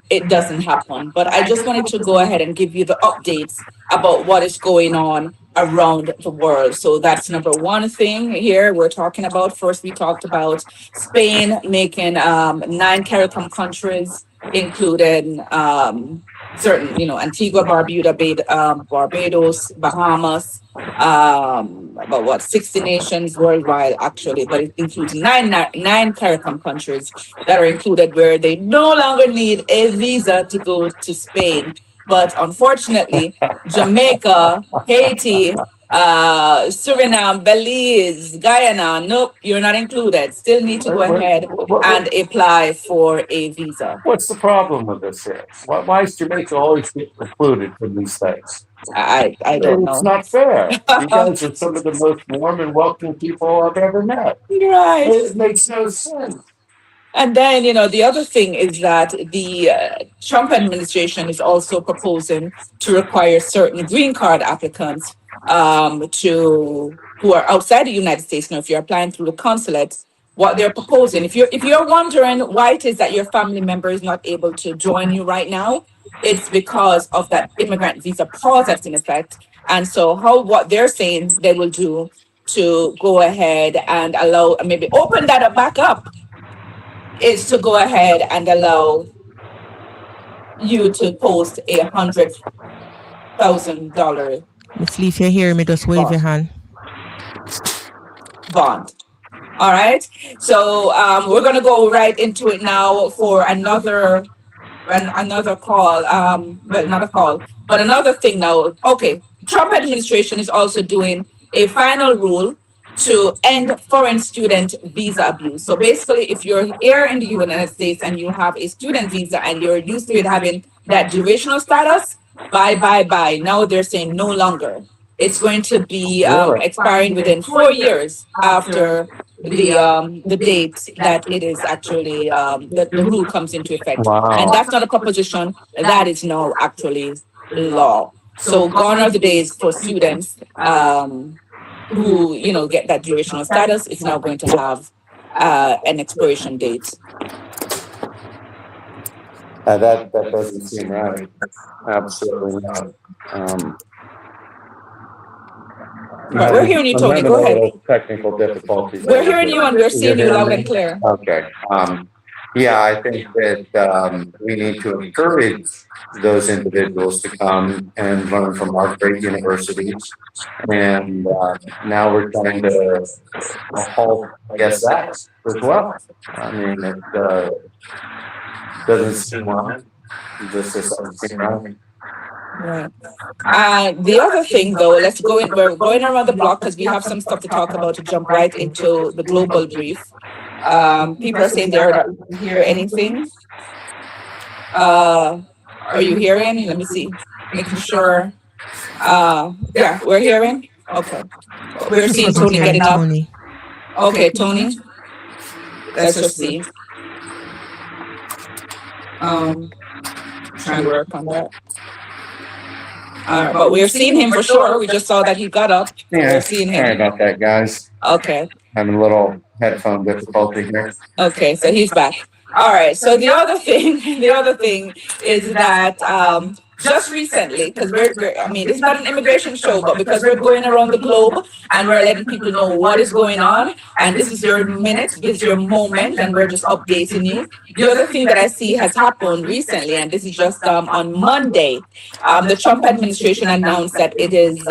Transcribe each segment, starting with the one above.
it doesn't happen. But I just wanted to go ahead and give you the updates about what is going on around the world. So that's number one thing here we're talking about. First, we talked about Spain making nine CARICOM countries, including certain, Antigua, Barbados, Bahamas, about what 60 nations worldwide actually, but it includes nine CARICOM countries that are included where they no longer need a visa to go to Spain. But unfortunately, Jamaica, Haiti, Suriname, Belize, Guyana, nope, you're not included. Still need to go ahead and apply for a visa. What's the problem with this here? Why is Jamaica always get excluded from these things? I don't It's know. not fair. You guys are some of the most warm and welcoming people I've ever met. Right. It makes no sense. And then, the other thing is that the Trump administration is also proposing to require certain green card applicants who are outside the United States. Now, if you're applying through the consulate, what they're proposing, if you're wondering why it is that your family member is not able to join you right now, it's because of that immigrant visa pause that's in effect. And so, what they're saying they will do to go ahead and allow, maybe open that up back up, is to go ahead and allow you to post $100,000 Miss Lee, if you hear me, just wave your hand. bond. All right. So we're gonna go right into it now for another call. But not a call, but another thing now. Okay, Trump administration is also doing a final rule to end foreign student visa abuse. So basically, if you're here in the United States and you have a student visa and you're used to it having that durational status, bye. Now they're saying no longer. It's going to be expiring within 4 years after the date that it is actually the rule comes into effect. Wow. And that's not a proposition, that is now actually law. So gone are the days for students who get that durational status. It's now going to have an expiration date. That doesn't seem right. Absolutely not. Right, we're hearing you, Tony. Go ahead. Technical difficulties. We're hearing you and we're seeing you loud and clear. Okay. Yeah, I think that we need to encourage those individuals to come and learn from our great universities. And now we're trying to halt, I guess, that as well. I mean, it doesn't seem right. Just doesn't seem right. Right. The other thing, though, let's go in. We're going around the block because we have some stuff to talk about to jump right into the global brief. People are saying they don't hear anything. Are you hearing? Let me see. Making sure. Yeah, we're hearing. Okay. We're seeing Tony getting up. Okay, Tony. Let's just see. Trying to work on that. But we're seeing him for sure. We just saw that he got up. Yeah, we're seeing him. Sorry about that, guys. Okay. Having a little headphone difficulty here. Okay, so he's back. All right. So the other thing is that just recently, because it's not an immigration show, but because we're going around the globe and we're letting people know what is going on, and this is your minute, this is your moment, and we're just updating you. The other thing that I see has happened recently, and this is just on Monday, the Trump administration announced that it is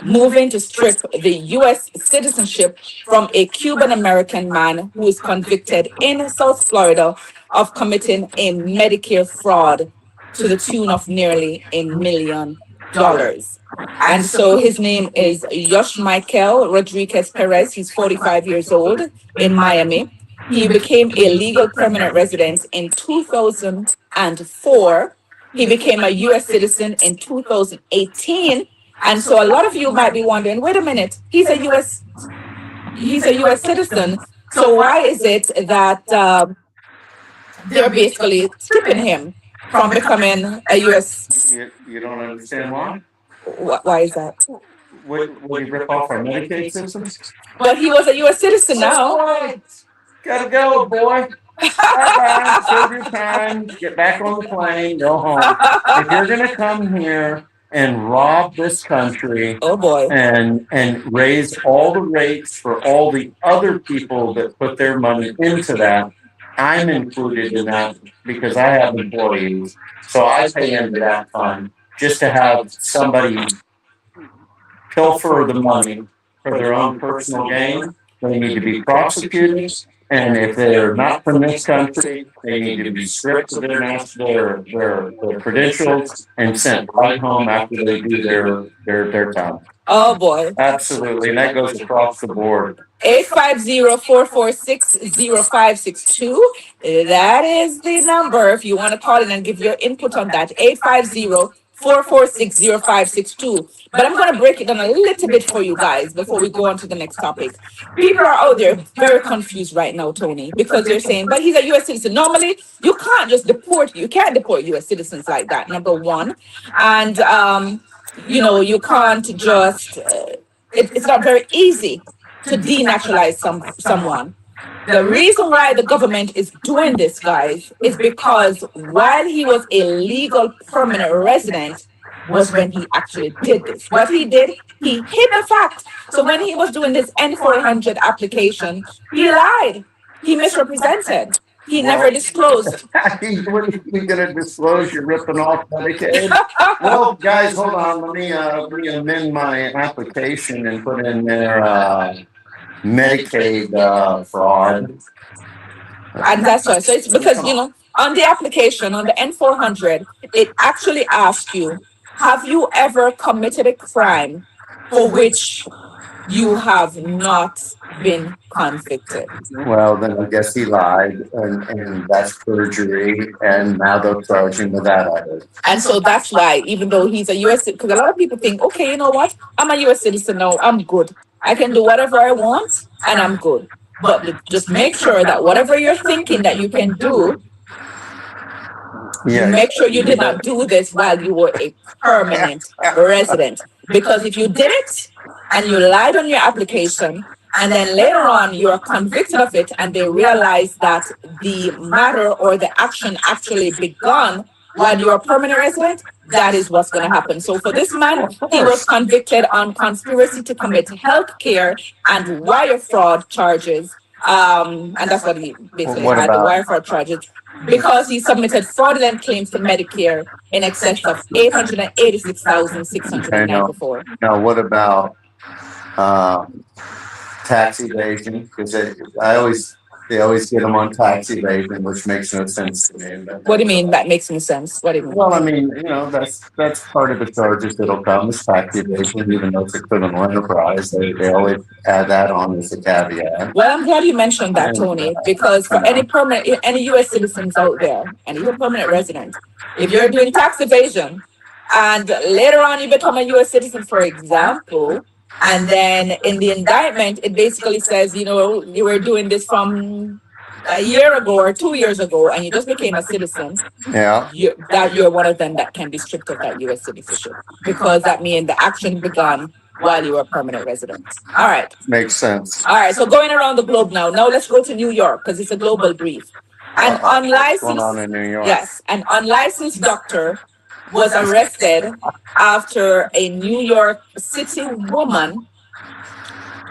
moving to strip the U.S. citizenship from a Cuban American man who is convicted in South Florida of committing a Medicare fraud to the tune of nearly $1 million. And so his name is Yosh Michael Rodriguez Perez. He's 45 years old in Miami. He became a legal permanent resident in 2004. He became a U.S. citizen in 2018. And so a lot of you might be wondering, wait a minute, he's a U.S. citizen. So why is it that they're basically stripping him from becoming a U.S.? You don't understand why? Why is that? Would you rip off our Medicaid systems? But he was a U.S. citizen now. Gotta go, boy. Bye-bye, serve your time, get back on the plane, go home. If you're gonna come here and rob this country Oh boy. and raise all the rates for all the other people that put their money into that, I'm included in that because I have employees. So I pay into that fund just to have somebody pilfer the money for their own personal gain. They need to be prosecuted. And if they're not from this country, they need to be stripped of their credentials and sent right home after they do their time. Oh boy. Absolutely. And that goes across the board. 850-446-0562. That is the number if you want to call in and give your input on that. 850-446-0562. But I'm going to break it down a little bit for you guys before we go on to the next topic. People are out there very confused right now, Tony, because they're saying, but he's a U.S. citizen. Normally, you can't just you can't deport U.S. citizens like that, number one. And, you can't just, it's not very easy to denaturalize someone. The reason why the government is doing this, guys, is because while he was a legal permanent resident was when he actually did this. What he did, he hid the fact. So when he was doing this N400 application, he lied. He misrepresented. He never disclosed. What are you going to disclose? You're ripping off Medicaid? Well, guys, hold on. Let me amend my application and put in there Medicaid fraud. And that's why. So it's because, on the application, on the N400, it actually asks you, have you ever committed a crime for which you have not been convicted? Well, then I guess he lied, and that's perjury, and now they'll charge him with that. And so that's why, even though he's a U.S. citizen, because a lot of people think, okay, you know what? I'm a U.S. citizen now. I'm good. I can do whatever I want, and I'm good. But just make sure that whatever you're thinking that you can do, make sure you did not do this while you were a permanent resident. Because if you did it and you lied on your application, and then later on you're convicted of it, and they realize that the matter or the action actually begun while you're a permanent resident, that is what's going to happen. So for this man, he was convicted on conspiracy to commit healthcare and wire fraud charges. And that's what he basically had, the wire fraud charges, because he submitted fraudulent claims to Medicare in excess of $886,694. Now, what about tax evasion? Because they always get them on tax evasion, which makes no sense to me. What do you mean that makes no sense? What do you mean? Well, I mean, that's part of the charges that'll come is tax evasion, even though it's a criminal enterprise. They always add that on as a caveat. Well, I'm glad you mentioned that, Tony, because for any U.S. citizens out there, and even permanent residents, if you're doing tax evasion and later on you become a U.S. citizen, for example, and then in the indictment, it basically says, you were doing this from a year ago or 2 years ago, and you just became a citizen. Yeah. You're one of them that can be stripped of that U.S. citizenship, because that means the action began while you were a permanent resident. All right. Makes sense. All right. So going around the globe now. Now let's go to New York, because it's a global brief. An unlicensed, going on in New York? Yes, an unlicensed doctor was arrested after a New York City woman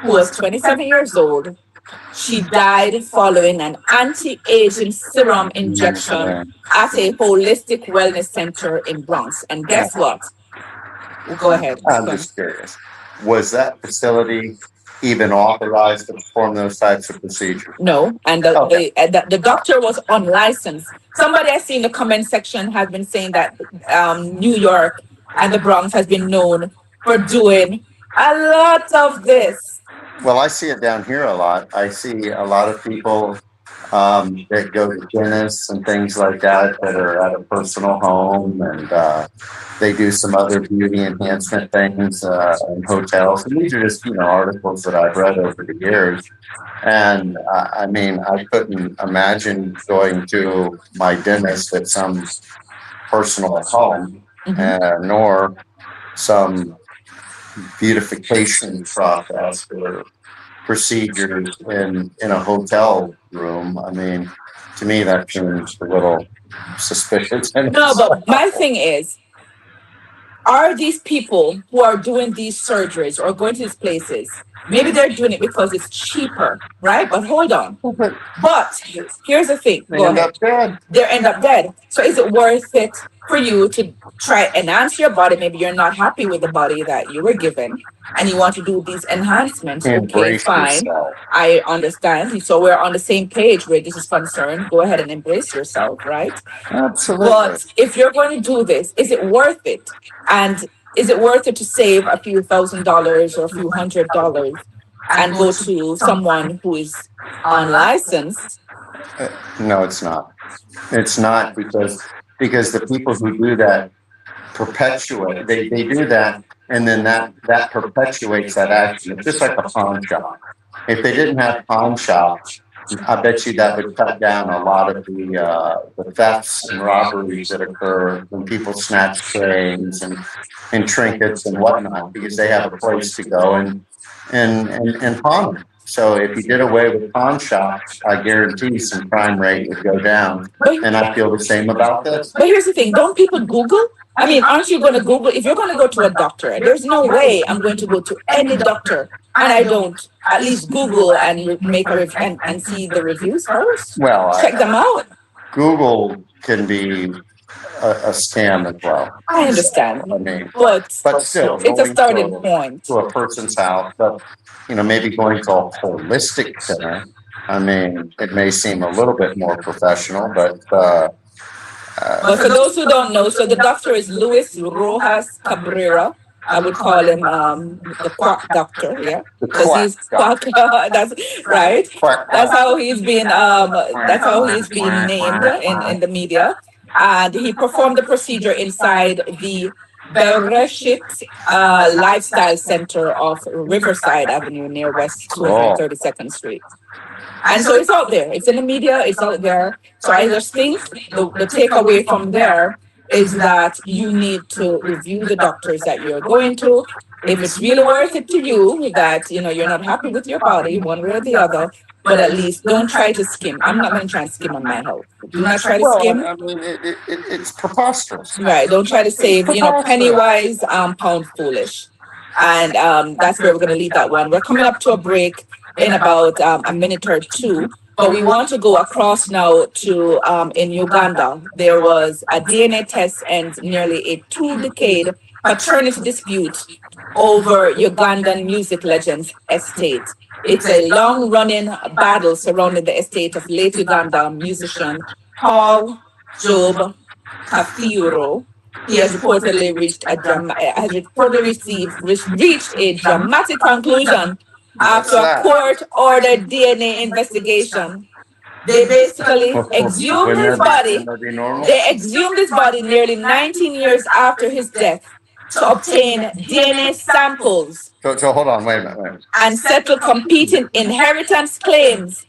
who was 27 years old. She died following an anti-aging serum injection at a holistic wellness center in Bronx. And guess what? Go ahead. I'm just curious. Was that facility even authorized to perform those types of procedures? No, and the doctor was unlicensed. Somebody I see in the comment section has been saying that New York and the Bronx has been known for doing a lot of this. Well, I see it down here a lot. I see a lot of people that go to dentists and things like that are at a personal home, and they do some other beauty enhancement things in hotels. And these are just, articles that I've read over the years. And I mean, I couldn't imagine going to my dentist at some personal home, nor some beautification process or procedures in a hotel room. I mean, to me, that seems a little suspicious. No, but my thing is, are these people who are doing these surgeries or going to these places, maybe they're doing it because it's cheaper, right? But hold on. But here's the thing. They Go end ahead. up dead. They end up dead. So is it worth it for you to try enhance your body? Maybe you're not happy with the body that you were given and you want to do these enhancements. Okay, Embrace fine. yourself. I understand. So we're on the same page where this is concerned. Go ahead and embrace yourself, right? Absolutely. But if you're going to do this, is it worth it? And is it worth it to save a few $1,000s or a few $100s and go to someone who is unlicensed? No, it's not. It's not because the people who do that perpetuate. They do that, and then that perpetuates that action. It's just like a pawn shop. If they didn't have pawn shops, I bet you that would cut down a lot of the thefts and robberies that occur when people snatch chains and trinkets and whatnot, because they have a place to go and pawn them. So if you did away with pawn shops, I guarantee some crime rate would go down. And I feel the same about this. But here's the thing, don't people Google? I mean, aren't you going to Google? If you're going to go to a doctor, there's no way I'm going to go to any doctor and I don't at least Google and make a review and see the reviews first. Well, Check them out. Google can be a scam as well. I understand. I mean, But still, it's a going starting point. to a person's house, but maybe going to a holistic center. I mean, it may seem a little bit more professional, but But for those who don't know, so the doctor is Luis Rojas Cabrera. I would call him the quack doctor, yeah, the because he's quack. quack. That's right. Quack. That's how he's been. That's how he's been named in the media. And he performed the procedure inside the Bereshit Lifestyle Center of Riverside Avenue near West 232nd Street. And so it's out there. It's in the media. It's out there. So I just think the takeaway from there is that you need to review the doctors that you're going to. If it's really worth it to you that you're not happy with your body one way or the other, but at least don't try to skim. I'm not going to try and skim on my health. Do not try to skim. I mean, it's preposterous. Right. Don't try to save, penny wise, pound foolish. And that's where we're going to leave that one. We're coming up to a break in about a minute or two. But we want to go across now to in Uganda. There was a DNA test and nearly a 2-decade paternity dispute over Ugandan music legend's estate. It's a long-running battle surrounding the estate of late Uganda musician Paul Job Kafiro. He has reportedly reached a dramatic conclusion after a court-ordered DNA investigation. They basically exhumed his body. They exhumed his body nearly 19 years after his death to obtain DNA samples. So hold on, wait a minute. And settle competing inheritance claims.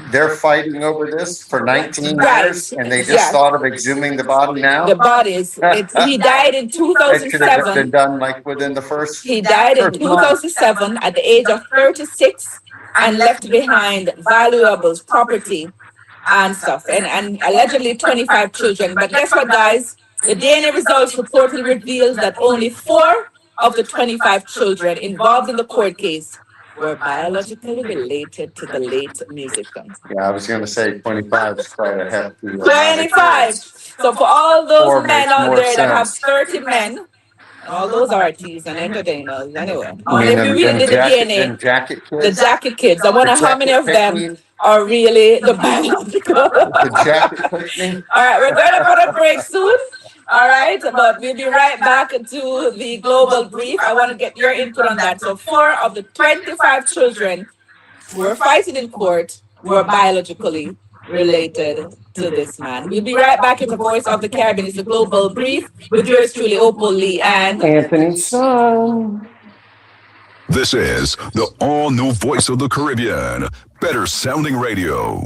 They're fighting over this for 19 Right. years, and they just thought of exhuming the body now? The bodies. He died in It should have been 2007. done like within the first. He died in 2007 at the age of 36 and left behind valuables, property, and stuff, and allegedly 25 children. But guess what, guys? The DNA results reportedly reveals that only 4 of the 25 children involved in the court case were biologically related to the late musician. Yeah, I was going to say 25 is quite a hefty. 25. So for all those Four men makes out more there that have sense. 30 men, all those artists and entertainers, anyway. I Only mean, if we really did the DNA, them jacket the kids. jacket kids. I wonder how many of them are really the biological. The jacket kids. All right, we're going to put a break soon. All right, but we'll be right back to the global brief. I want to get your input on that. So 4 of the 25 children who were fighting in court were biologically related to this man. We'll be right back in the Voice of the Caribbean. It's the global brief with yours truly, Opal Lee and Anthony Son. This is the all-new Voice of the Caribbean. Better sounding radio.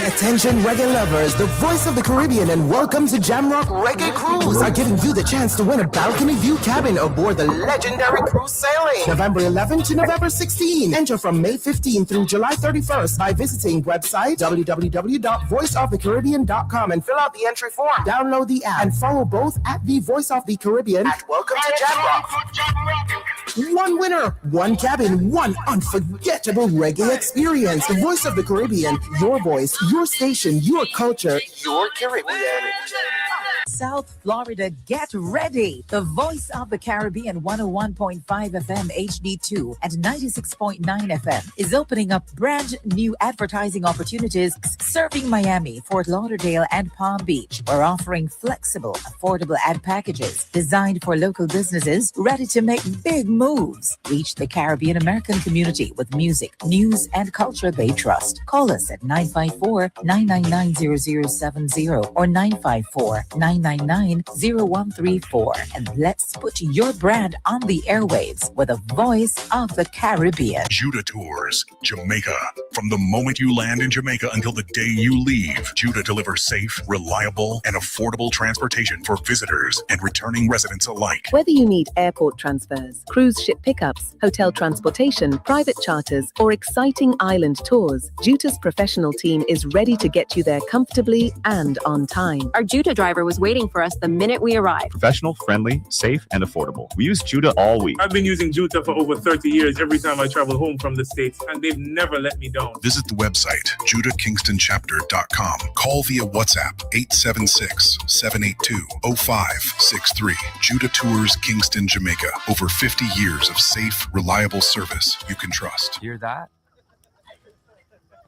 Attention reggae lovers, the voice of the Caribbean and welcome to Jamrock Reggae Cruise are giving you the chance to win a balcony view cabin aboard the legendary cruise sailing November 11 to November 16. Enter from May 15 through July 31st by visiting website www.voiceofthecaribbean.com and fill out the entry form. Download the app and follow both at the Voice of the Caribbean at Welcome to Jamrock. One winner, one cabin, one unforgettable reggae experience. The Voice of the Caribbean, your voice, your station, your culture, your Caribbean. South Florida, get ready. The Voice of the Caribbean 101.5 FM HD2 and 96.9 FM is opening up brand new advertising opportunities serving Miami, Fort Lauderdale, and Palm Beach. We're offering flexible, affordable ad packages designed for local businesses ready to make big moves. Reach the Caribbean American community with music, news, and culture they trust. Call us at 954-999-0070 or 954-999-0134 and let's put your brand on the airwaves with a Voice of the Caribbean. Judah Tours, Jamaica. From the moment you land in Jamaica until the day you leave, Judah delivers safe, reliable, and affordable transportation for visitors and returning residents alike. Whether you need airport transfers, cruise ship pickups, hotel transportation, private charters, or exciting island tours, Judah's professional team is ready to get you there comfortably and on time. Our Judah driver was waiting for us the minute we arrived. Professional, friendly, safe, and affordable. We use Judah all week. I've been using Judah for over 30 years every time I travel home from the States, and they've never let me down. Visit the website, judahkingstonchapter.com. Call via WhatsApp, 876-782-0563. Judah Tours Kingston, Jamaica. Over 50 years of safe, reliable service you can trust. Hear that?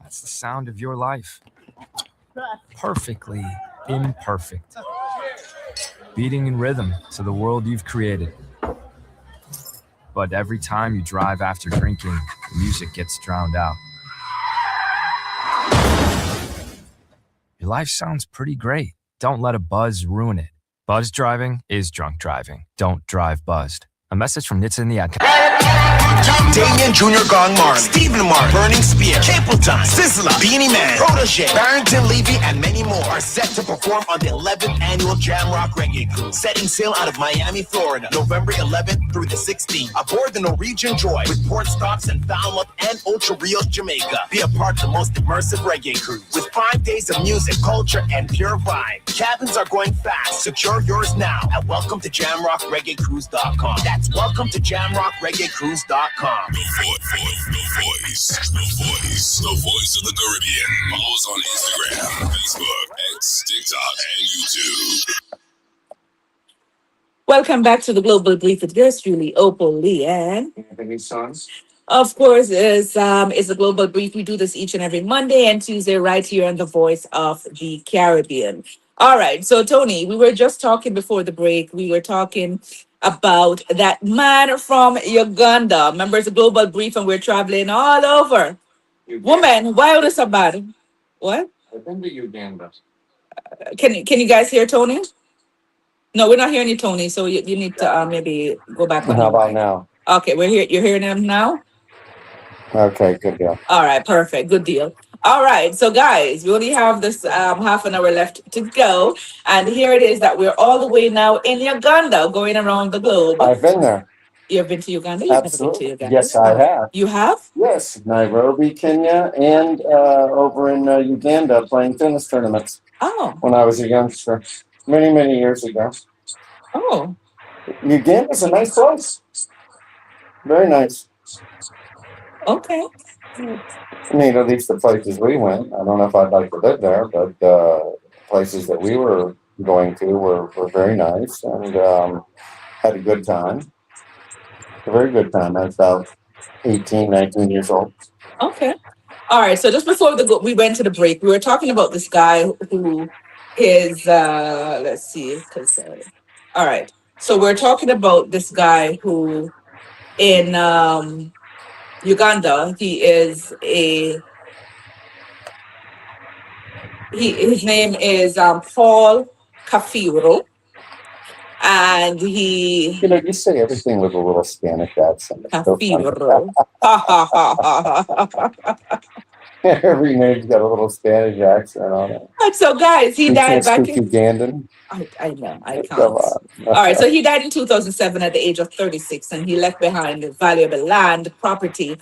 That's the sound of your life. Perfectly imperfect. Beating in rhythm to the world you've created. But every time you drive after drinking, the music gets drowned out. Your life sounds pretty great. Don't let a buzz ruin it. Buzz driving is drunk driving. Don't drive buzzed. A message from Nitsa in the ad. Damien Jr. Gong Marley, Stephen Martin, Burning Spear, Capleton, Sizzla, Beanie Man, Protege, Barrington Levy, and many more are set to perform on the 11th annual Jamrock Reggae Cruise, setting sail out of Miami, Florida, November 11th through the 16th, aboard the Norwegian Joy with port stops in Falmouth and Ocho Rios, Jamaica. Be a part of the most immersive reggae cruise with 5 days of music, culture, and pure vibe. Cabins are going fast. Secure yours now at welcometojamrockreggaecruise.com. That's welcometojamrockreggaecruise.com. The voice of the Caribbean. Follow us on Instagram, Facebook, X, TikTok, and YouTube. Welcome back to the Global Brief with yours truly, Opal Leanne. Anthony Sons. Of course, is a Global Brief. We do this each and every Monday and Tuesday right here on the Voice of the Caribbean. All right, so Tony, we were just talking before the break. We were talking about that man from Uganda. Remember, it's a Global Brief and we're traveling all over. Woman, why all this about? What? I've been to Uganda. Can you guys hear Tony? No, we're not hearing you, Tony. So you need to maybe go back. How about now? Okay, we're here. You're hearing him now? Okay, good deal. All right, perfect. Good deal. All right, so guys, we only have this half an hour left to go. And here it is that we're all the way now in Uganda, going around the globe. I've been there. You've been to Uganda? You've Absolutely. never been to Uganda? Yes, I have. You have? Yes, Nairobi, Kenya, and over in Uganda playing tennis tournaments Oh, when I was a youngster, many, many years ago. oh, Uganda's a nice place. Very nice. okay. I mean, at least the places we went. I don't know if I'd like to live there, but places that we were going to were very nice and had a good time. A very good time. I was about 18, 19 years old. Okay. All right. So just before we went to the break, we were talking about this guy who is, let's see. All right. So we're talking about this guy who in Uganda, his name is Paul Kafiro. And he... You know, you say everything with a little Spanish accent. It's so funny. Kafiro. Every name's got a little Spanish accent on it. And so, guys, he You died can't back speak in. Ugandan? I know, I can't. Come on. All right, so he died in 2007 at the age of 36, and he left behind valuable land, property,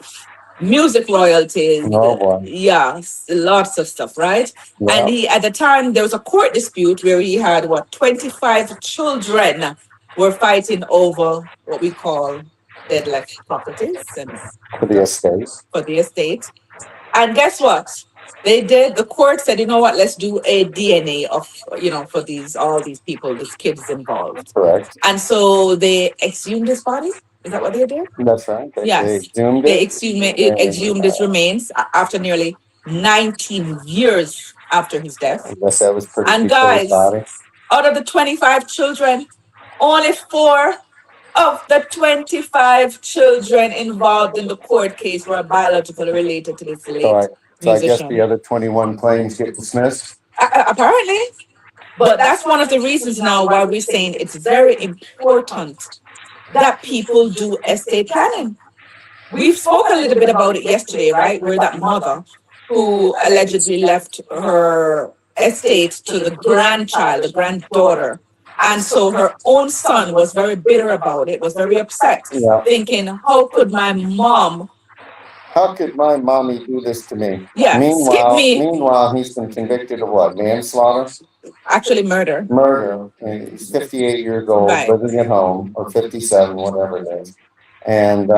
music royalties. Oh, boy. Yeah, lots of stuff, right? Yeah. And he, at the time, there was a court dispute where he had 25 children were fighting over what we call dead left properties and For the estate. for the estate. And guess what? They did. The court said, you know what? Let's do a DNA of, for all these people, these kids involved. Correct. And so they exhumed his body. Is that what they did? That's right. They Yes. exhumed They it. exhumed his remains after nearly 19 years after his death. I guess that was pretty And good for his guys, body. out of the 25 children, only 4 of the 25 children involved in the court case were biologically related to this late So I guess musician. the other 21 claims get dismissed. Apparently. But that's one of the reasons now why we're saying it's very important that people do estate planning. We spoke a little bit about it yesterday, right? Where that mother who allegedly left her estate to the grandchild, the granddaughter. And so her own son was very bitter about it, was very upset, Yeah. thinking, how could my mom, How could my mommy do this to me? skip Meanwhile, he's been convicted of what? Manslaughter? actually murder? Murder. And he's 58 years old, Right. living at home, or 57, whatever it is. And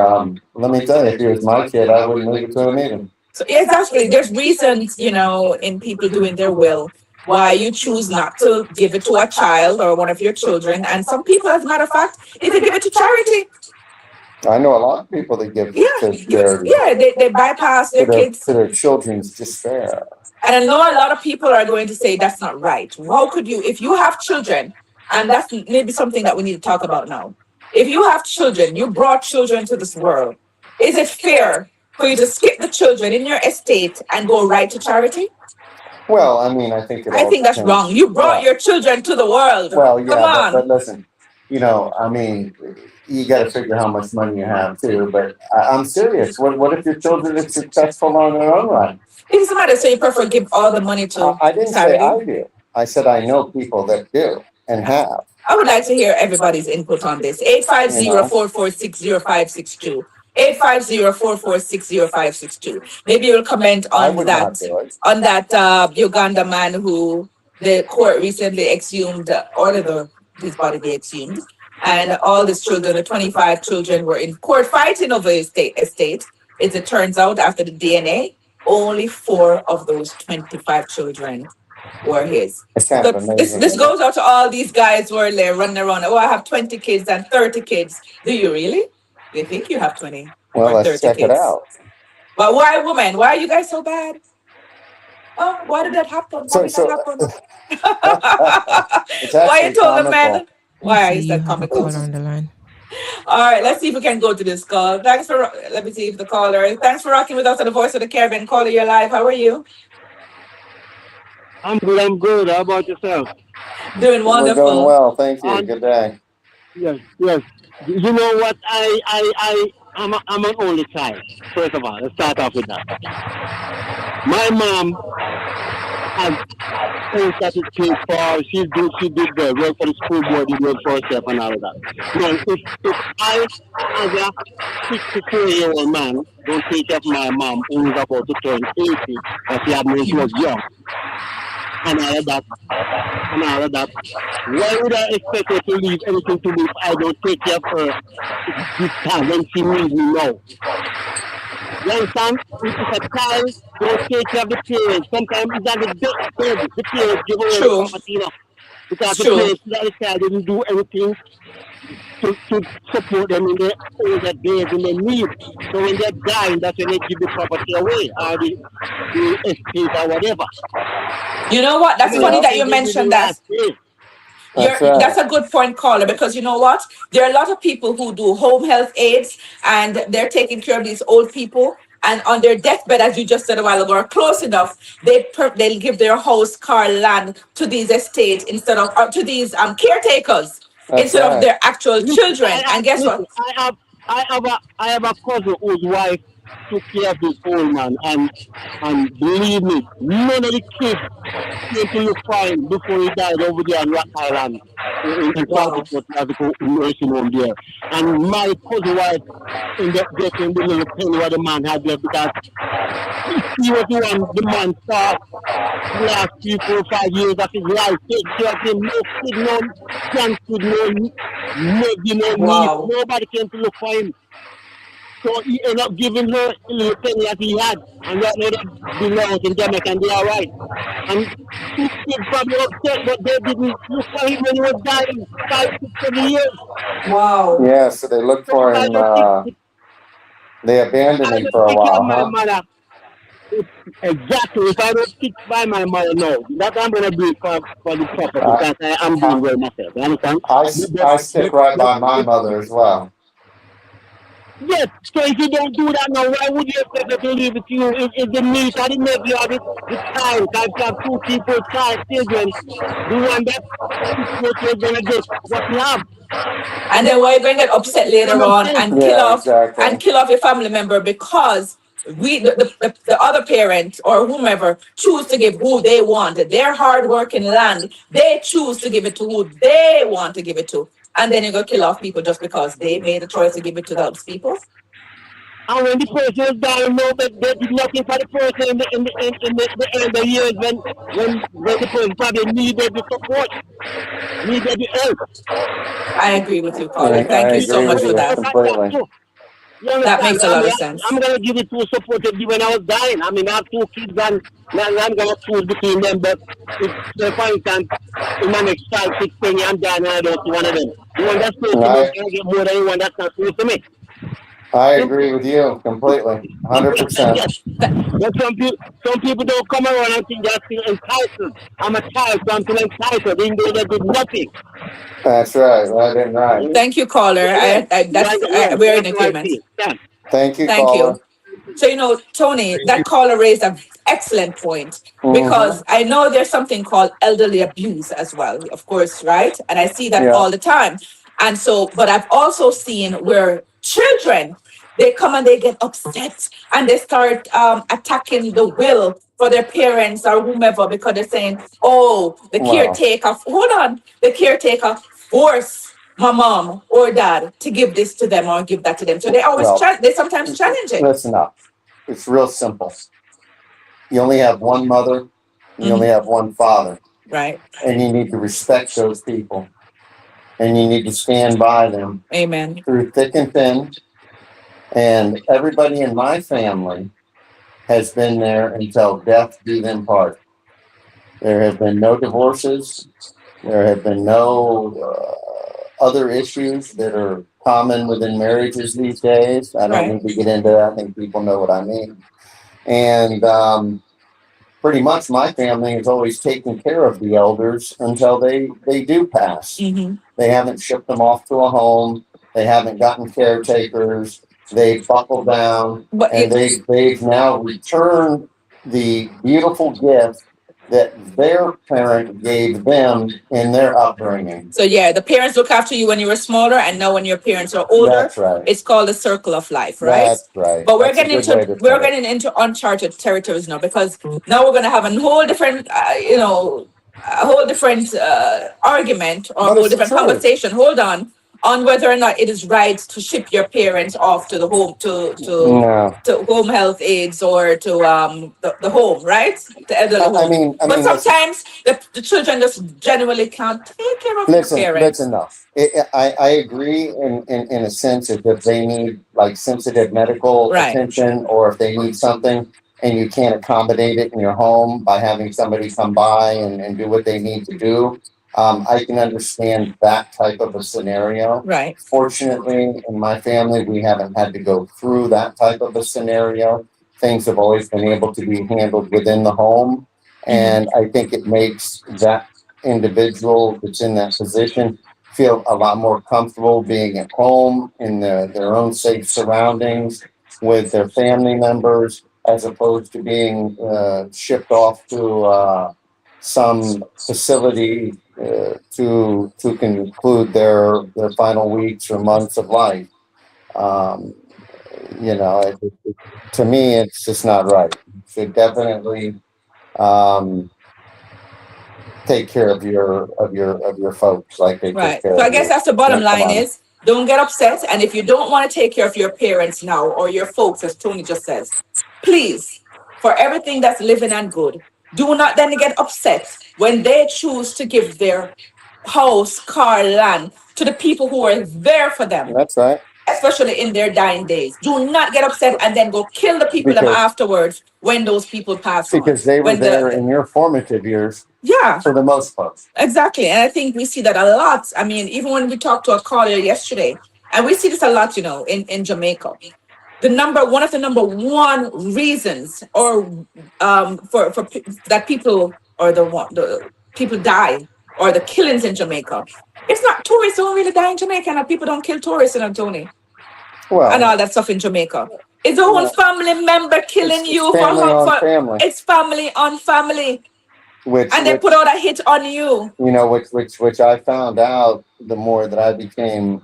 let me tell you, if he was my kid, I wouldn't leave it to him either. So exactly, there's reasons, in people doing their will, why you choose not to give it to a child or one of your children. And some people, as a matter of fact, even give it to charity. I know a lot of people that give Yeah, to charity, they bypass their kids. to their children's despair. And I know a lot of people are going to say that's not right. How could you, if you have children, and that's maybe something that we need to talk about now. If you have children, you brought children to this world, is it fair for you to skip the children in your estate and go right to charity? Well, I mean, I think I think that's wrong. You brought your children to the world. Well, yeah, Come on. but listen, I mean, you got to figure how much money you have too. But I'm serious. What if your children are successful on their own run? It doesn't matter. So you prefer give all the money to I didn't say charity? I do. I said I know people that do and have. I would like to hear everybody's input on this. 850-446-0562. 850-446-0562. Maybe you'll comment I on would not that. do it. On that Uganda man who the court recently exhumed, his body they exhumed, and all his children, the 25 children, were in court fighting over his estate. As it turns out, after the DNA, only 4 of those 25 children were his. It's kind of amazing. This goes out to all these guys who are there running around. Oh, I have 20 kids and 30 kids. Do you really? They think you have 20 Well, or 30 let's check kids. it out. But why women? Why are you guys so bad? Oh, why did that happen? Why did that happen? It's Why you actually told the men? comical. Why See, is you that have a comical? caller on the line. All right, let's see if we can go to this call. Let me see if the caller. Thanks for rocking with us on the Voice of the Caribbean. Caller, you're live. How are you? I'm good. How about yourself? Doing We're wonderful. doing well. Thank you. Good day. Yes. You know what? I'm an only child. First of all, let's start off with that. My mom has things that it pays for. She did the work for the school board, did work for herself and all of that. Now, if I, as a 64-year-old man, don't take care of my mom who is about to turn 80, and she had when she was young, and all of that, why would I expect her to leave anything to me if I don't take care of her this time when she needs me now? You understand? If it's a child, don't take care of the parents. Sometimes it's not the parents give away the property, because the parents, the child didn't do anything to support them in their older days and their needs. So when they're dying, that's when they give the property away, or the estate or whatever. You know what? That's funny that you mentioned that. That's a good point, caller, because you know what? There are a lot of people who do home health aids and they're taking care of these old people. And on their deathbed, as you just said a while ago, or close enough, they'll give their house, car, land to these estates instead of to these caretakers instead of their actual children. And guess what? I have a cousin whose wife took care of this old man, and believe me, none of the kids came to look for him before he died over there on Rock Island in Wow. South nursing home there. And my cousin was in the little pen where the man had there because he was the one the man saw the last 3, 4, 5 years of his life. Take care of him, no kid, no grandkid, no need. Wow. Nobody came to look for him. So he ended up giving her a little penny that he had, and right now they belong in Jamaica and they are right. And two kids probably upset, but they didn't look for him when he was dying 5, 6, 7 years. Wow. Yeah, so they looked for I him, don't think they abandoned I him don't for a take care of while, my huh? mother. Exactly. If I don't stick by my mother, no. That I'm gonna do it for the proper because I'm doing well myself. You understand? I stick right by my mother as well. Yes, so if you don't do that now, why would you expect her to leave it to you? If the niece or the nephew or the child, if you have 2 people, children, the one that is going to get what you have. And then why you going to get upset later on and Yeah, exactly. kill off your family member because the other parent or whomever choose to give who they want their hard working land. They choose to give it to who they want to give it to. And then you go kill off people just because they made the choice to give it to those people. And when the person was dying, no, but they did nothing for the person in the end of years when the person probably needed the support, needed the help. I agree with you, Colin. Thank I you so agree much with for you that. completely. That makes a lot of sense. I'm going to give it to support when I was dying. I mean, I have 2 kids and I'm going to choose between them. But if, for instance, in my next 5, 6, 10 years, I'm dying and I don't see one of them. The one that's supposed to me is going to get more than the one that's not supposed to me. I agree with you completely, 100%. Yes. But some people don't come around and think they're still entitled. I'm a child, so I'm still entitled, even though they did nothing. That's right, right and right. Thank you, caller. We're in agreement. Thank you, Thank caller. you. So, Tony, that caller raised an excellent point because I know there's something called elderly abuse as well, of course, right? And I see that all the time. And so, but I've also seen where children, they come and they get upset and they start attacking the will for their parents or whomever because they're saying, oh, the caretaker, the caretaker force my mom or dad to give this to them or give that to them. So they always they sometimes challenge it. Listen up. It's real simple. You only have one mother, you only have one father. Right. And you need to respect those people. And you need to stand by them. Amen. Through thick and thin. And everybody in my family has been there until death do them part. There have been no divorces. There have been no other issues that are common within marriages these days. I don't need to get into that. I think people know what I mean. And pretty much my family has always taken care of the elders until they do pass. They haven't shipped them off to a home. They haven't gotten caretakers. They've buckled down, and they've now returned the beautiful gift that their parent gave them in their upbringing. So the parents look after you when you were smaller, and now when your parents are older, that's right. It's called the circle of life, right? That's right. But we're getting into uncharted territories now because now we're going to have a whole different, argument or a whole different conversation. Hold on whether or not it is right to ship your parents off to the home to home health aides or to the home, right? The elderly home. I mean, but sometimes the children just genuinely can't take care of their parents. Listen, no. I agree in a sense if they need like sensitive medical attention or if they need something and you can't accommodate it in your home by having somebody come by and do what they need to do. I can understand that type of a scenario. Right. Fortunately, in my family, we haven't had to go through that type of a scenario. Things have always been able to be handled within the home. And I think it makes that individual that's in that position feel a lot more comfortable being at home in their own safe surroundings with their family members, as opposed to being shipped off to some facility to conclude their final weeks or months of life. you know, to me, it's just not right. You should definitely take care of your folks like they Right. take care So I of guess you. that's the bottom Yeah, come line on. is don't get upset. And if you don't want to take care of your parents now or your folks, as Tony just says, please, for everything that's living and good, do not then get upset when they choose to give their house, car, land to the people who are there for them, That's right. especially in their dying days. Do not get upset and then go kill the people them Because- afterwards when those people pass on. Because they were When there in your formative years yeah. for the most part. Exactly. And I think we see that a lot. I mean, even when we talked to a caller yesterday, and we see this a lot, you know, in Jamaica. One of the number one reasons or for that people or the people die or the killings in Jamaica. It's not tourists don't really die in Jamaica, and people don't kill tourists in Tony Well, and all that stuff in Jamaica. It's the whole family member killing it's you family on for family. it's family on family. Which, And they put out a hit on you. you know, which I found out the more that I became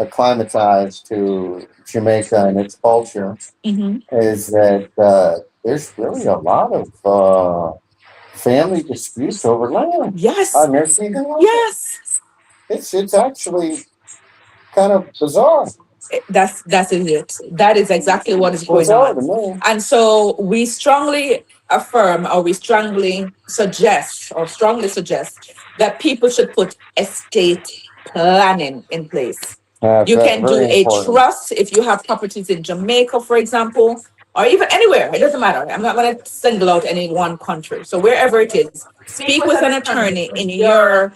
acclimatized to Jamaica and its culture, is that there's really a lot of family disputes over land. Yes. I've never seen that. Yes. It's actually kind of bizarre. That's it. That is exactly what is going Bizarre to on. me. And so we strongly affirm or we strongly suggest that people should put estate planning in place. You can do very a important. trust if you have properties in Jamaica, for example, or even anywhere. It doesn't matter. I'm not going to single out any one country. So wherever it is, speak with an attorney in your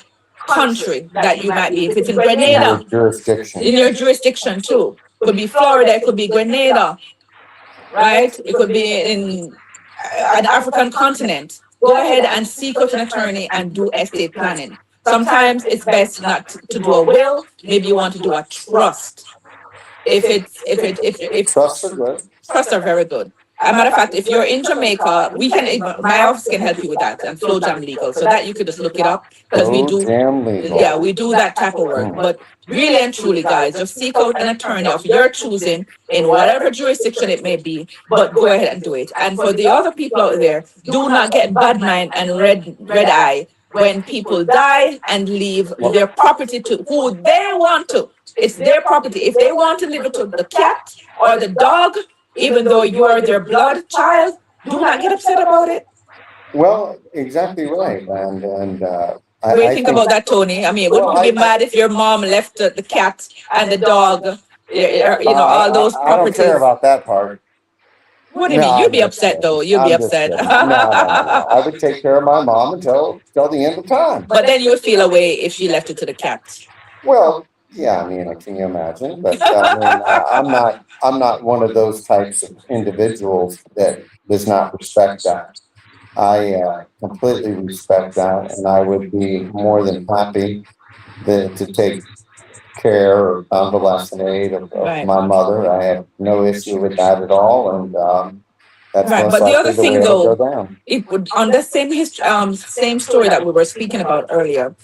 country that you might be. If it's in Grenada, Jurisdiction. in your jurisdiction too. Could be Florida, it could be Grenada, right? It could be in an African continent. Go ahead and seek out an attorney and do estate planning. Sometimes it's best not to do a will. Maybe you want to do a trust. If Trusts are good. trusts are very good. As a matter of fact, if you're in Jamaica, my office can help you with that and Flow Jam Legal, so that you could just look it up because we do. Damn legal. Yeah, we do that type of work. But really and truly, guys, just seek out an attorney of your choosing in whatever jurisdiction it may be, but go ahead and do it. And for the other people out there, do not get bad mind and red eye when people die and leave their property to who they want to. It's their property. If they want to leave it to the cat or the dog, even though you are their blood child, do not get upset about it. Well, exactly right. And What do you think about that, Tony? I mean, wouldn't you be mad if your mom left the cat and the dog, all those I don't properties? care about that part. What do you mean? You'd be upset, though. You'd be upset. No. I would take care of my mom until the end of time. But then you would feel away if she left it to the cat. Well, yeah, I mean, can you imagine? But I'm not one of those types of individuals that does not respect that. I completely respect that, and I would be more than happy to take care or convalescent aid of Right. my mother. I have no issue with that at all, and that's Right, most but the likely other the thing, way it'll though, go down. it would on the same story that we were speaking about earlier,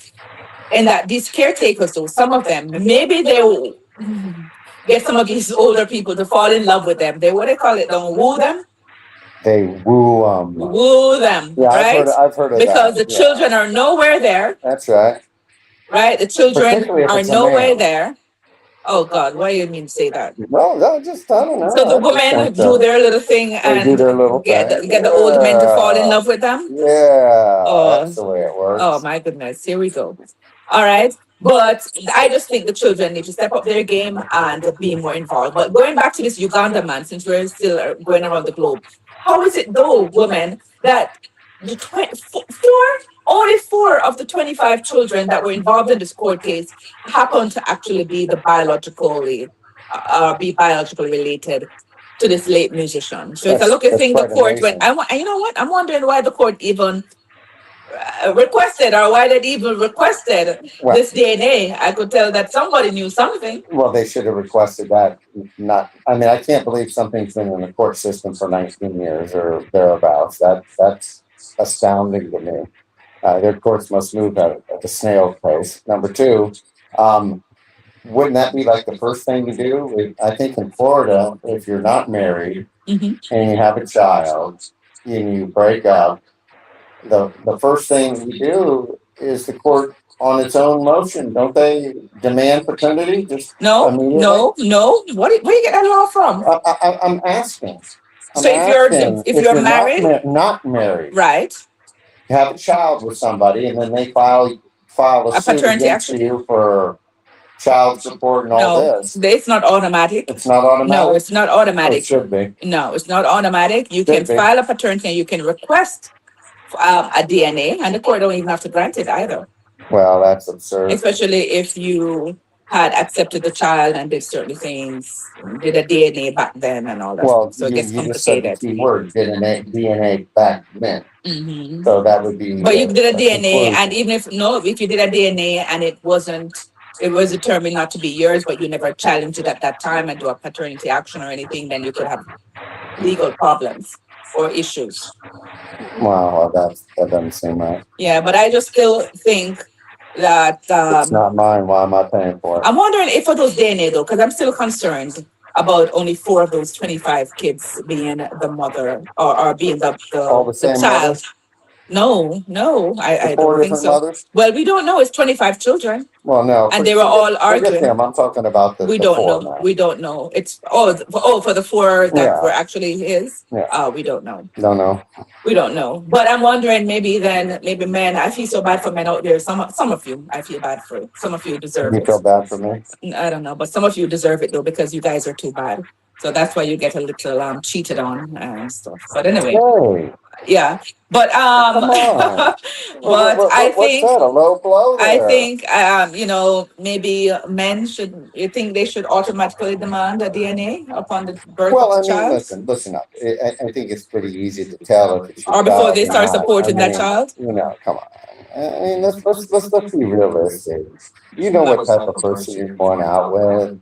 and that these caretakers, though, some of them, maybe they will get some of these older people to fall in love with them. They what they call it, don't woo them. They woo them, Yeah, right? I've heard of Because that. the children are nowhere there, That's right. right? The children Particularly if are it's a nowhere male. there. Oh God, why do you mean to say that? No, I don't know. So the I just women think do their little thing and do their little get thing. the old men to fall in love with them. Yeah, Oh. that's the way it works. Oh my goodness, here we go. All right. But I just think the children need to step up their game and be more involved. But going back to this Uganda man, since we're still going around the globe, how is it though, women, that only 4 of the 25 children that were involved in this court case happen to actually be biologically related to this late musician. So it's a lucky thing the quite court went. You know what? I'm wondering why the court even requested, or why they even requested Well- this DNA. I could tell that somebody knew something. Well, they should have requested that. I can't believe something's been in the court system for 19 years or thereabouts. That's astounding to me. Their courts must move at a snail's pace. Number two, wouldn't that be like the first thing to do? I think in Florida, if you're not married Hmm. and you have a child and you break up, the first thing you do is the court on its own motion. Don't they demand paternity? Just No, immediately? no. Where do you get that law from? I'm asking. So if you're married, not married, right? you have a child with somebody, and then they file a suit paternity against action. you for child support and all No, this. it's not automatic. It's not automatic. No, it's not Oh, it automatic. should be. No, it's not automatic. You can Should be. file a paternity and you can request a DNA, and the court don't even have to grant it either. Well, that's absurd. Especially if you had accepted the child and did certain things, did a DNA back then and all that. Well, So it gets you just said the complicated. key word, DNA back then. Hmm. So that would be. But you did a DNA, conclusion. and even if you did a DNA and it was determined not to be yours, but you never challenged it at that time and do a paternity action or anything, then you could have legal problems or issues. Wow, that doesn't seem right. Yeah, but I just still think that It's not mine. Why am I paying for it? I'm wondering if for those DNA though, because I'm still concerned about only 4 of those 25 kids being the mother or being the All the same child. mother? No, I Four don't think different so. mothers? Well, we don't know. It's 25 children. Well, no. And they were all Forget arguing. them. I'm talking about the We the don't four know. now. We don't know. It's for the 4 that Yeah. were actually his. Yeah. We don't know. Don't know. We don't know. But I'm wondering maybe men. I feel so bad for men out there. Some of you, I feel bad for. Some of you deserve You it. feel bad for me? I don't know, but some of you deserve it though because you guys are too bad. So that's why you get a little cheated on and stuff. But anyway, Hey, yeah. But come on. but I think what's that? A low blow I there? think maybe men should. You think they should automatically demand a DNA upon the birth Well, I of the mean, child, listen up. I think it's pretty easy to tell if it's your or before child they or start not. supporting I that mean, child? You know, come on. I mean, let's be realistic. You know what type of person you're going out with.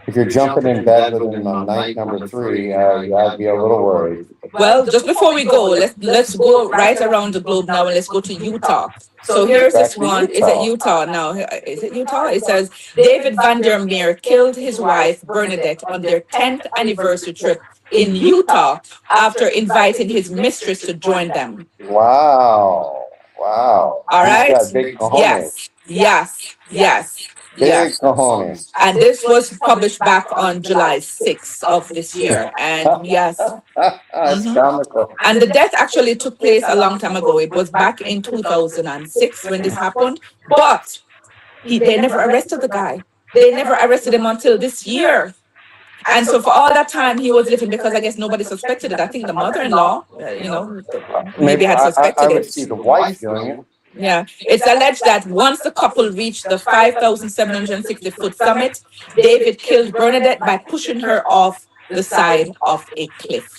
If you're jumping in bed with him on night number 3, I'd be a little worried. Well, just before we go, let's go right around the globe now and let's go to Utah. So here's this one. Is it Utah? No, is it Utah? It says David Vandermeer killed his wife Bernadette on their 10th anniversary trip in Utah after inviting his mistress to join them. Wow. All right. He's got big cojones. Yes. Big cojones. And this was published back on July 6th of this year. And yes. That's comical. And the death actually took place a long time ago. It was back in 2006 when this happened. But they never arrested the guy. They never arrested him until this year. And so for all that time he was living, because I guess nobody suspected it. I think the mother-in-law, maybe had suspected I would it. see the wife doing it. Yeah, it's alleged that once the couple reached the 5,760-foot summit, David killed Bernadette by pushing her off the side of a cliff.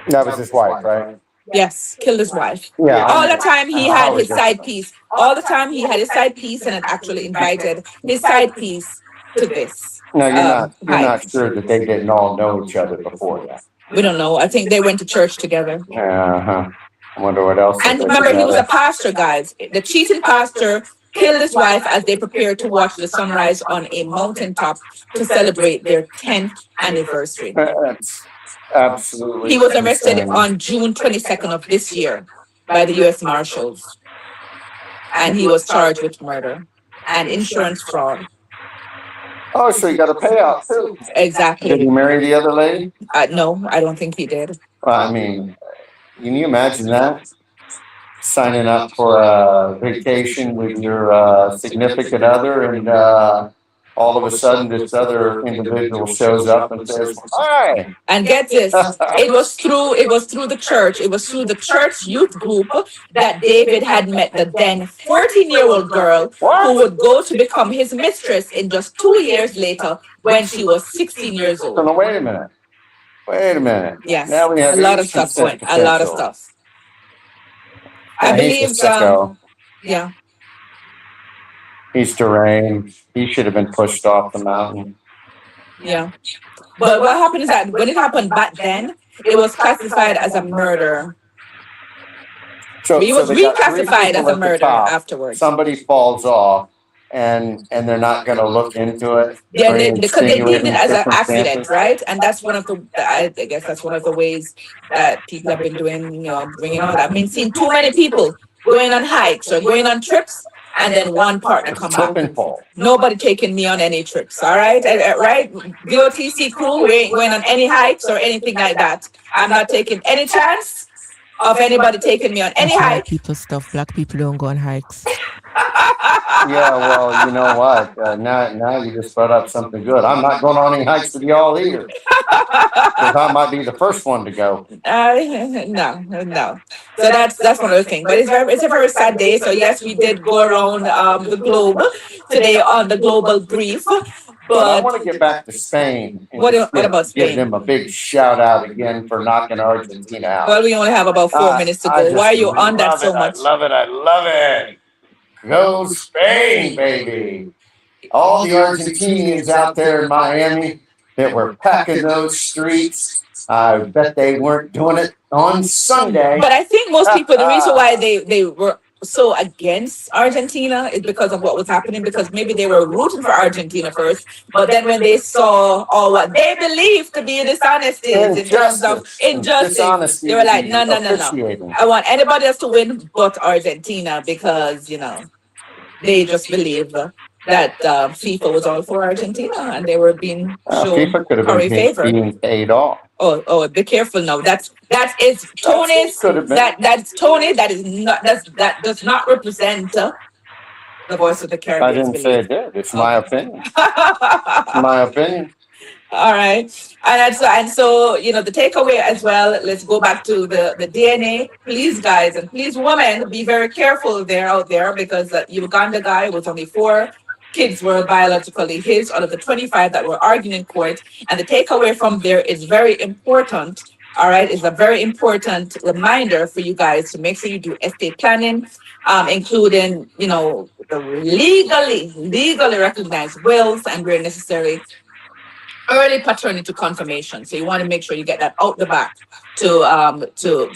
That was his wife, right? Yes, killed his wife. Yeah. All the time he had his side piece. All the time he had his side piece and had actually invited his side piece to this. No, you're hike. not sure that they didn't all know each other before that. We don't know. I think they went to church together. Uh-huh. I wonder what else. And remember, he was a pastor, guys. The cheating pastor killed his wife as they prepared to watch the sunrise on a mountaintop to celebrate their 10th anniversary. That's absolutely. He was arrested insane. on June 22nd of this year by the U.S. Marshals. And he was charged with murder and insurance fraud. Oh, so you got a payout too. Did Exactly. he marry the other lady? No, I don't think he did. Well, I mean, can you imagine that? Signing up for a vacation with your significant other, and all of a sudden this other individual shows up and says, "Hi." And get this, it was through the church. It was through the church youth group that David had met the then 14-year-old girl who would go to become his mistress in just 2 years later when she was 16 years So old. now, wait a minute. Yes, Now we have a lot of instant stuff going. A lot of potential. stuff. I He's believe, a sicko. yeah. He's deranged. He should have been pushed off the mountain. Yeah. But what happened is that when it happened back then, it was classified as a murder. So It was they got three reclassified people as a at the murder top. afterwards. Somebody falls off, and they're not going to look into it. Yeah, or because they insinuate deemed it as an circumstances. accident, right? And that's one of the, I guess that's one of the ways that people have been doing, bringing on that. I've been seeing too many people going on hikes or going on trips, and then one partner come Slip back. and fall. Nobody taking me on any trips, all right? Right? VOTC crew, we ain't going on any hikes or anything like that. I'm not taking any chance of anybody taking me on any That's white hike. people stuff. Black people don't go on hikes. Yeah, well, you know what? Now you just brought up something good. I'm not going on any hikes with y'all either. Because I might be the first one to go. No. So that's one of the things. But it's a very sad day. So yes, we did go around the globe today on the global grief. But I But want to get back to Spain. and What just about Give Spain? them a big shout out again for knocking Argentina out. well, we only have about 4 minutes to go. Why are you on that so much? I love it. Go Spain, baby. All the Argentinians out there in Miami that were packing those streets, I bet they weren't doing it on Sunday. But I think most people, the reason why they were so against Argentina is because of what was happening, because maybe they were rooting for Argentina first, but then when they saw all what they believed to be dishonesty in terms of injustice, Dishonesty they were like, no. officiating. I want anybody else to win but Argentina because, they just believe that FIFA was all for Argentina and they were being shown FIFA could have Curry been favor. being paid off. Oh, be careful now. That is Tony's. Could have been. That's Tony. That is not. That does not represent the voice of the Caribbean. I didn't say it did. It's my opinion. All right, and so the takeaway as well. Let's go back to the DNA. Please, guys, and please, women, be very careful out there because the Uganda guy was only 4 kids were biologically his out of the 25 that were arguing in court. And the takeaway from there is very important. All right, it's a very important reminder for you guys to make sure you do estate planning, including the legally recognized wills and where necessary. Early paternity confirmation. So you want to make sure you get that out the back to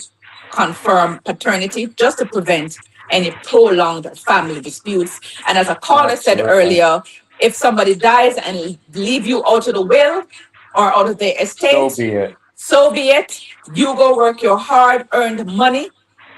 confirm paternity, just to prevent any prolonged family disputes. And as a caller said earlier, if somebody dies and leave you out of the will or out of the estate, so be it. You go work your hard-earned money.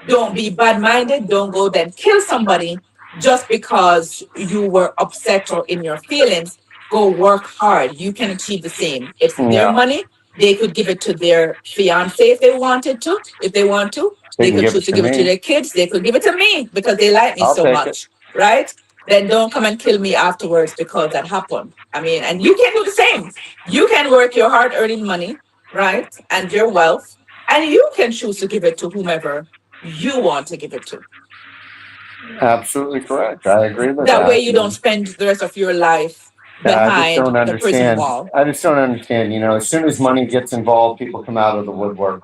Don't be bad-minded. Don't go then kill somebody just because you were upset or in your feelings. Go work hard. You can achieve the same. It's their money. They could give it to their fiance if they wanted to. If they want to, they could choose to give it to their kids. They could give it to me because they like me so much, right? Then don't come and kill me afterwards because that happened. I mean, and you can do the same. You can work your hard-earning money, right, and your wealth, and you can choose to give it to whomever you want to give it to. Absolutely correct. I agree with that. That way, you don't spend the rest of your life behind the prison wall. I just don't understand. As soon as money gets involved, people come out of the woodwork.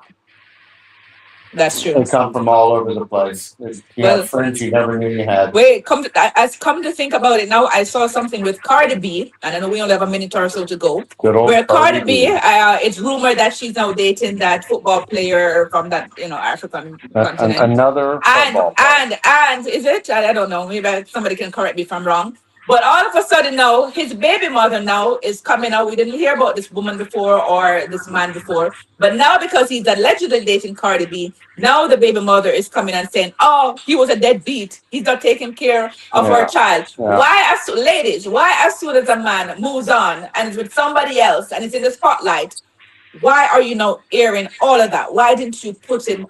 That's true. They come from all over the place. You have friends you never knew you had. Wait, come to think about it now. I saw something with Cardi B, and I know we only have a minute or so to go. Where Cardi B, it's rumored that she's now dating that football player from that African continent. Another football player. And is it? I don't know. Maybe somebody can correct me if I'm wrong. But all of a sudden now, his baby mother now is coming out. We didn't hear about this woman before or this man before. But now because he's allegedly dating Cardi B, now the baby mother is coming and saying, oh, he was a deadbeat. He's not taking care of her child. Yeah. Ladies, why as soon as a man moves on and is with somebody else and is in the spotlight, why are you now airing all of that? Why didn't you put him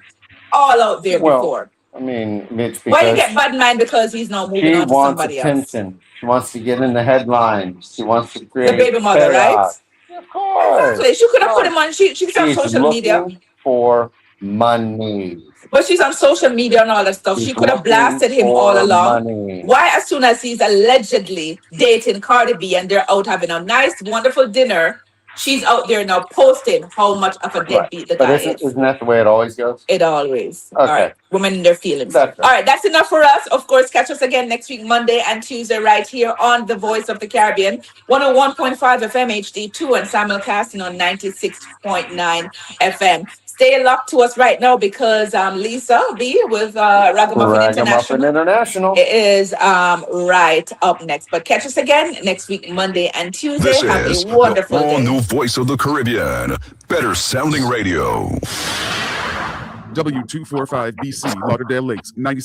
all out there before? I mean, it's because why you get bad mind because he's now moving on to somebody else? She wants to get in the headlines. She wants to create the baby mother, right? Of course. Exactly. She could have put him on. She's on social media for money. But she's on social media and all that stuff. She could have blasted him all along. Money. Why, as soon as he's allegedly dating Cardi B and they're out having a nice, wonderful dinner, she's out there now posting how much of a deadbeat the guy is. Isn't that the way it always goes? It always. Okay. All right. women in their feelings. That's right. All right, that's enough for us. Of course, catch us again next week, Monday and Tuesday, right here on The Voice of the Caribbean, 101.5 FM HD2 and simulcasting on 96.9 FM. Stay locked to us right now because Lisa B with Ragamuffin Ragamuffin International International. is right up next. But catch us again next week, Monday and Tuesday. This Have is a wonderful the day. all-new Voice of the Caribbean. Better sounding radio. W245BC, Lauderdale Lakes, 96.